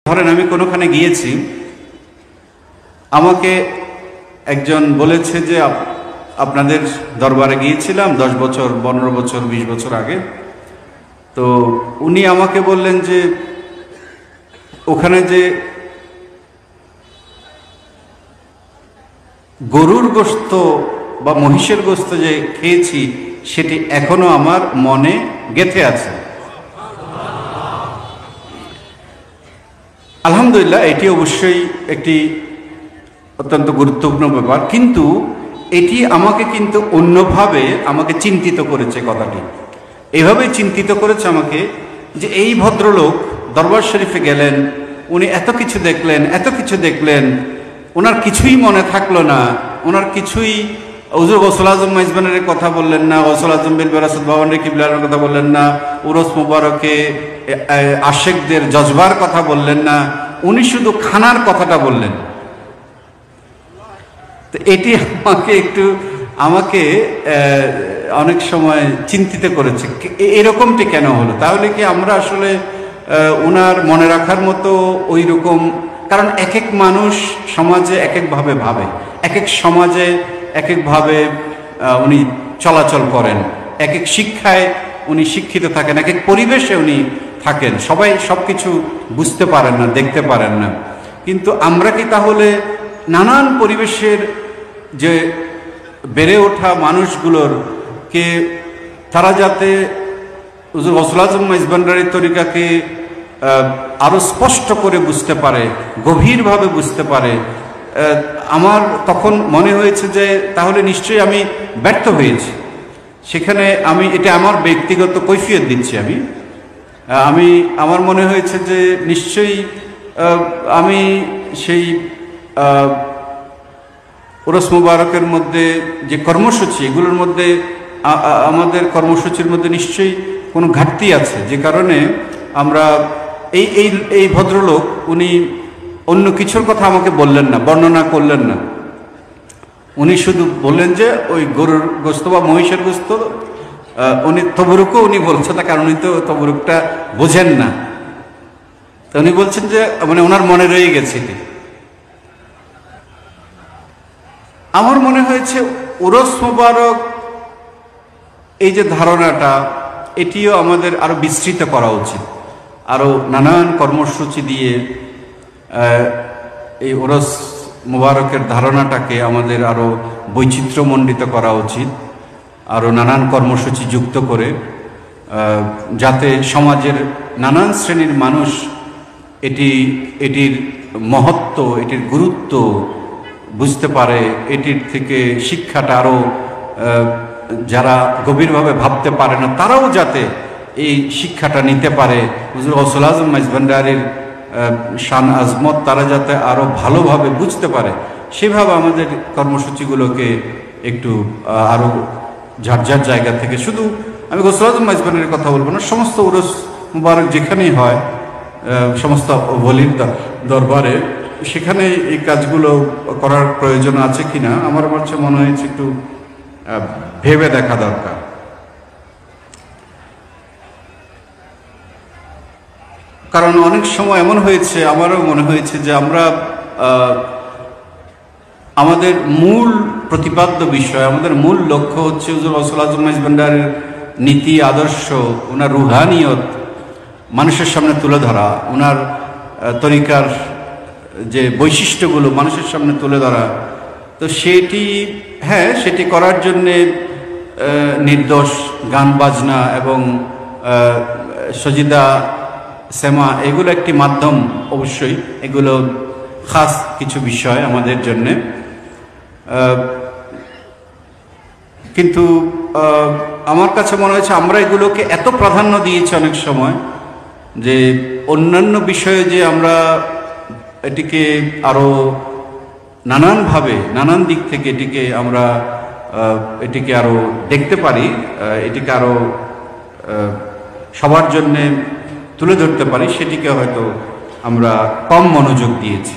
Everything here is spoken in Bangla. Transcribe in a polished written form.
ধরেন আমি কোনোখানে গিয়েছি, আমাকে একজন বলেছে যে আপনাদের দরবারে গিয়েছিলাম 10 বছর 15 বছর 20 বছর আগে। তো উনি আমাকে বললেন যে ওখানে যে গরুর গোশত বা মহিষের গোশত যে খেয়েছি সেটি এখনো আমার মনে গেঁথে আছে। আলহামদুলিল্লাহ, এটি অবশ্যই একটি অত্যন্ত গুরুত্বপূর্ণ ব্যাপার, কিন্তু এটি আমাকে কিন্তু অন্যভাবে আমাকে চিন্তিত করেছে। কথাটি এভাবেই চিন্তিত করেছে আমাকে যে এই ভদ্রলোক দরবার শরীফে গেলেন, উনি এত কিছু দেখলেন, ওনার কিছুই মনে থাকলো না, ওনার কিছুই হুজুর গৌসুল আজম মেজবানের কথা বললেন না, গৌসুল আজম বিন বারাসত বাবানের কিবলার কথা বললেন না, উরস মুবারকে আশেকদের জজবার কথা বললেন না, উনি শুধু খানার কথাটা বললেন। তো এটি আমাকে অনেক সময় চিন্তিত করেছে, এরকমটি কেন হলো? তাহলে কি আমরা আসলে ওনার মনে রাখার মতো ওই রকম? কারণ এক এক মানুষ সমাজে এক একভাবে ভাবে, এক এক সমাজে এক একভাবে উনি চলাচল করেন, এক এক শিক্ষায় উনি শিক্ষিত থাকেন, এক এক পরিবেশে উনি থাকেন, সবাই সব কিছু বুঝতে পারেন না, দেখতে পারেন না। কিন্তু আমরা কি তাহলে নানান পরিবেশের যে বেড়ে ওঠা মানুষগুলোরকে তারা যাতে হুজুর গৌসুল আজম মেজবান্ডারির তরিকাকে আরো স্পষ্ট করে বুঝতে পারে, গভীরভাবে বুঝতে পারে, আমার তখন মনে হয়েছে যে তাহলে নিশ্চয়ই আমি ব্যর্থ হয়েছি সেখানে। এটা আমার ব্যক্তিগত কৈফিয়ত দিচ্ছি আমি আমার মনে হয়েছে যে নিশ্চয়ই আমি সেই উরস মুবারকের মধ্যে যে কর্মসূচি, এগুলোর মধ্যে আমাদের কর্মসূচির মধ্যে নিশ্চয়ই কোনো ঘাটতি আছে, যে কারণে আমরা এই ভদ্রলোক উনি অন্য কিছুর কথা আমাকে বললেন না, বর্ণনা করলেন না। উনি শুধু বললেন যে ওই গরুর গোশত বা মহিষের গোশত, উনি তবরুকও উনি বলছেন না, কারণ উনি তো তবরুকটা বোঝেন না। তো উনি বলছেন যে ওনার মনে রয়ে গেছে। আমার মনে হয়েছে উরস মুবারক এই যে ধারণাটা, এটিও আমাদের আরো বিস্তৃত করা উচিত, আরো নানান কর্মসূচি দিয়ে এই উরস মুবারকের ধারণাটাকে আমাদের আরো বৈচিত্র্যমণ্ডিত করা উচিত, আরো নানান কর্মসূচি যুক্ত করে, যাতে সমাজের নানান শ্রেণীর মানুষ এটির মহত্ব, এটির গুরুত্ব বুঝতে পারে, এটির থেকে শিক্ষাটা আরো যারা গভীরভাবে ভাবতে পারে না তারাও যাতে এই শিক্ষাটা নিতে পারে, হুজুর গৌসুল আজম মেজবান্ডারির শান আজমত তারা যাতে আরো ভালোভাবে বুঝতে পারে, সেভাবে আমাদের কর্মসূচিগুলোকে একটু আরো ঝাড়ঝাড় জায়গা থেকে, শুধু আমি গৌসুল আজম মেজবান্ডারির কথা বলবো না, সমস্ত উরস মুবারক যেখানেই হয়, সমস্ত ওলির দরবারে, সেখানে এই কাজগুলো করার প্রয়োজন আছে কিনা আমার কাছে মনে হয়েছে একটু ভেবে দেখা দরকার। কারণ অনেক সময় এমন হয়েছে, আমারও মনে হয়েছে যে আমরা আমাদের মূল প্রতিপাদ্য বিষয়, আমাদের মূল লক্ষ্য হচ্ছে হুজুর গৌসুল আজম মেজবান্ডারির নীতি আদর্শ, ওনার রুহানিয়ত মানুষের সামনে তুলে ধরা, ওনার তরিকার যে বৈশিষ্ট্যগুলো মানুষের সামনে তুলে ধরা। তো সেটি করার জন্যে নির্দোষ গান বাজনা এবং সজিদা সেমা এগুলো একটি মাধ্যম, অবশ্যই এগুলো খাস কিছু বিষয় আমাদের জন্যে, কিন্তু আমার কাছে মনে হয়েছে আমরা এগুলোকে এত প্রাধান্য দিয়েছি অনেক সময় যে অন্যান্য বিষয়ে যে আমরা এটিকে আরো নানানভাবে নানান দিক থেকে এটিকে আরো দেখতে পারি, এটিকে আরো সবার জন্যে তুলে ধরতে পারি, সেটিকে হয়তো আমরা কম মনোযোগ দিয়েছি।